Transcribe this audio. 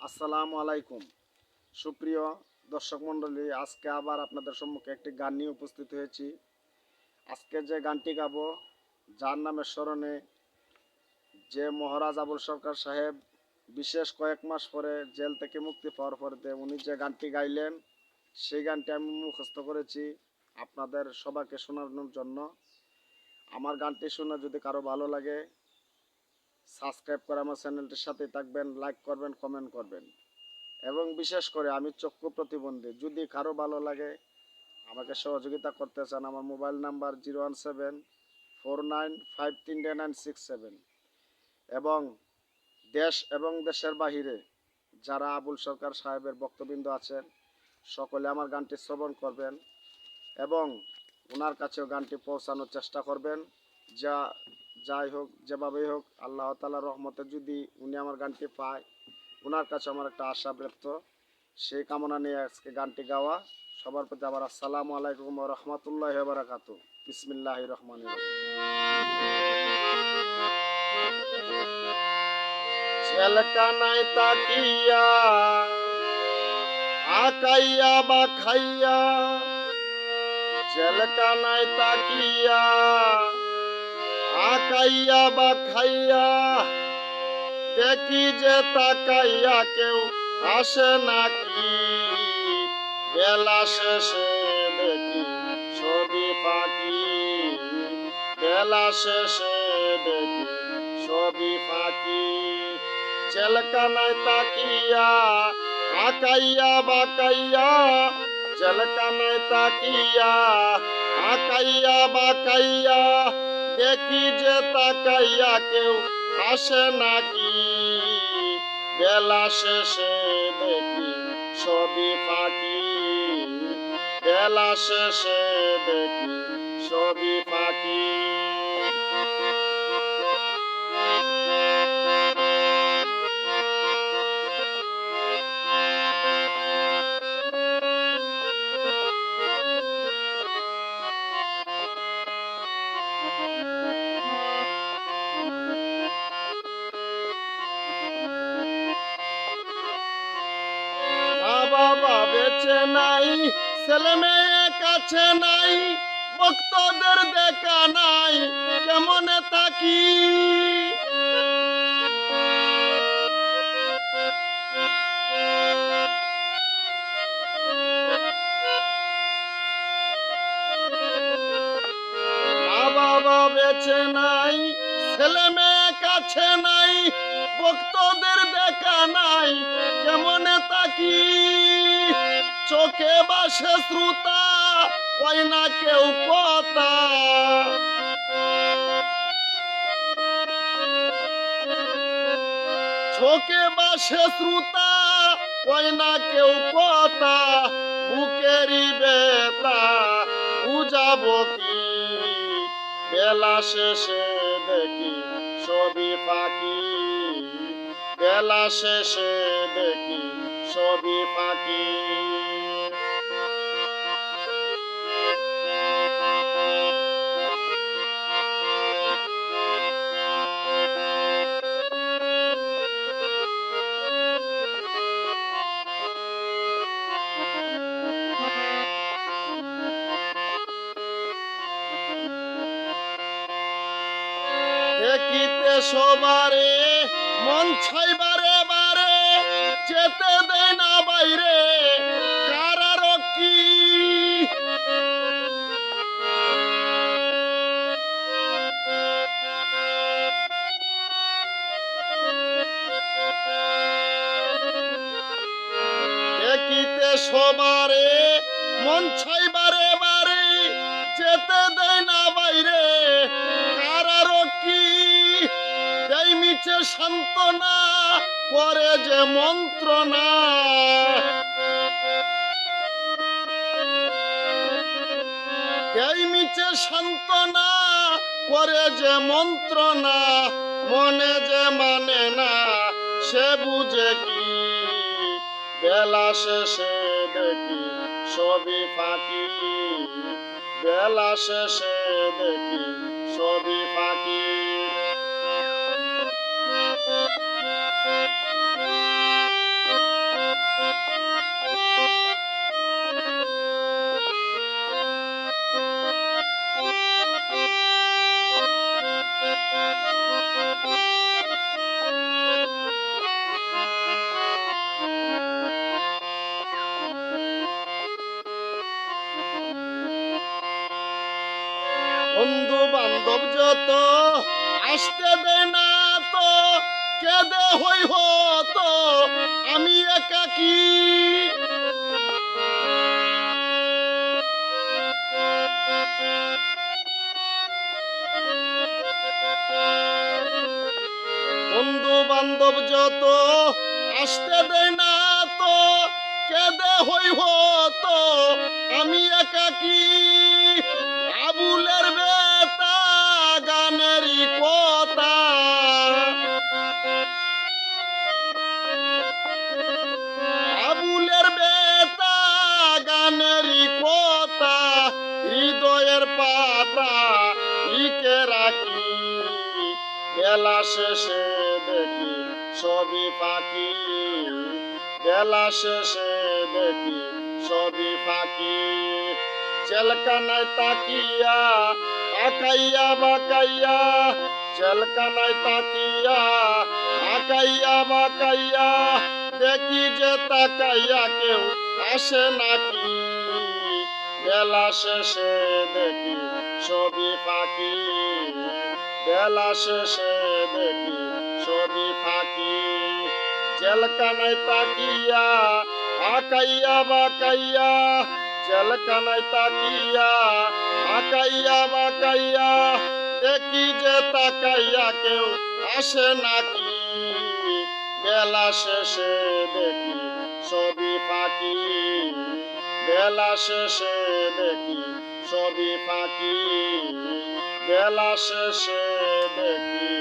আসসালামু আলাইকুম সুপ্রিয় দর্শক মণ্ডলী, আজকে আবার আপনাদের সম্মুখে একটি গান নিয়ে উপস্থিত হয়েছি। আজকে যে গানটি গাবো, যার নামের স্মরণে যে মহারাজ আবুল সরকার সাহেব বিশেষ কয়েক মাস পরে জেল থেকে মুক্তি পাওয়ার পরে উনি যে গানটি গাইলেন, সেই গানটি আমি মুখস্থ করেছি আপনাদের সবাইকে শোনানোর জন্য। আমার গানটি শুনে যদি কারো ভালো লাগে, সাবস্ক্রাইব করে আমার চ্যানেলটির সাথে থাকবেন, লাইক করবেন, কমেন্ট করবেন। এবং বিশেষ করে আমি চক্ষু প্রতিবন্ধী, যদি কারো ভালো লাগে আমাকে সহযোগিতা করতে চান, আমার মোবাইল নাম্বার 01749539967। এবং দেশ এবং দেশের বাহিরে যারা আবুল সরকার সাহেবের ভক্তবৃন্দ আছেন, সকলে আমার গানটি শ্রবণ করবেন এবং ওনার কাছেও গানটি পৌঁছানোর চেষ্টা করবেন। যাই হোক, যেভাবেই হোক, আল্লাহ তাআলার রহমতে যদি উনি আমার গানটি পায়, ওনার কাছে আমার একটা আশা ব্যক্ত, সেই কামনা নিয়ে আজকে গানটি গাওয়া। সবার প্রতি আবার আসসালামু আলাইকুম ওয়া রাহমাতুল্লাহি ওয়া বারাকাতুহু। বিসমিল্লাহির রহমানির রহিম। ছেলকানায় তাকিয়া আকাইয়া বা খাইয়া, ছেলকানায় তাকিয়া আকাইয়া বা খাইয়া, দেখি যে তাকাইয়া কেউ আসে নাকি, বেলা শেষে দেখি ছবি ফাঁকি, বেলা শেষে দেখি ছবি ফাঁকি। জেলখানায় তাকিয়া আকাইয়া বাকাইয়া, জেলখানায় তাকিয়া আকাইয়া বাকাইয়া, দেখি যে তাকাইয়া কেউ আসে নাকি, বেলা শেষে দেখি ছবি ফাঁকি, বেলা শেষে দেখি ছবি ফাঁকি। বাবা বেঁচে নাই, ছেলে মেয়ে কাছে নাই, ভক্তদের দেখা নাই, কেমনে থাকি। বাবা বেঁচে নাই, ছেলে মেয়ে কাছে নাই, ভক্তদের দেখা নাই, কেমনে থাকি। চোখে বাসে শ্রোতা, কয় না কেউ কথা, চোখে বাসে শ্রোতা, কয় না কেউ কথা, বুকেরই বেতা বুঝাবো কি, বেলা শেষে দেখি ছবি ফাঁকি, বেলা শেষে দেখি ছবি ফাঁকি। দেখিতে সবারে মন ছাই বারে বারে, যেতে দেয় না বাইরে কারারক্ষী। দেখিতে সবারে মন ছাই বারে বারে, যেতে দেয় না বাইরে কারারক্ষী। দেয় মিছে সান্ত্বনা, করে যে মন্ত্রণা, দেয় মিছে সান্ত্বনা, করে যে মন্ত্রণা, মনে যে মানে না সে বুঝে কি, বেলা শেষে দেখি ছবি ফাঁকি, বেলা শেষে দেখি ছবি ফাঁকি। বান্ধব যত আসতে দেয় না তো কেঁদে হই হতো আমি একাকী। বন্ধু বান্ধব যত আসতে দেয় না তো কেঁদে হই হতো আমি একাকী। আবুলের বেতা গানেরই কথা, আবুলের বেতা গানেরই কথা হৃদয়ের পাতা লিখে রাখি। বেলা শেষে দেখি সবই ফাঁকি, বেলা শেষে দেখি সবই ফাঁকি। জেলখানায় তাকিয়া আকাইয়া বাকাইয়া, জেলখানায় তাকিয়া আকাইয়া বাকাইয়া দেখি যে তাকাইয়া কেউ আসে নাকি। বেলা শেষে দেখি সবই ফাঁকি, বেলা শেষে দেখি সবই ফাঁকি। জেলখানায় তাকিয়া আকাইয়া বাকাইয়া, জেলখানায় তাকিয়া আকাইয়া বাকাইয়া দেখি যে তাকাইয়া কেউ আসে নাকি। বেলা শেষে দেখি সবই ফাঁকি, বেলা শেষে দেখি সবই ফাঁকি, বেলা শেষে দেখি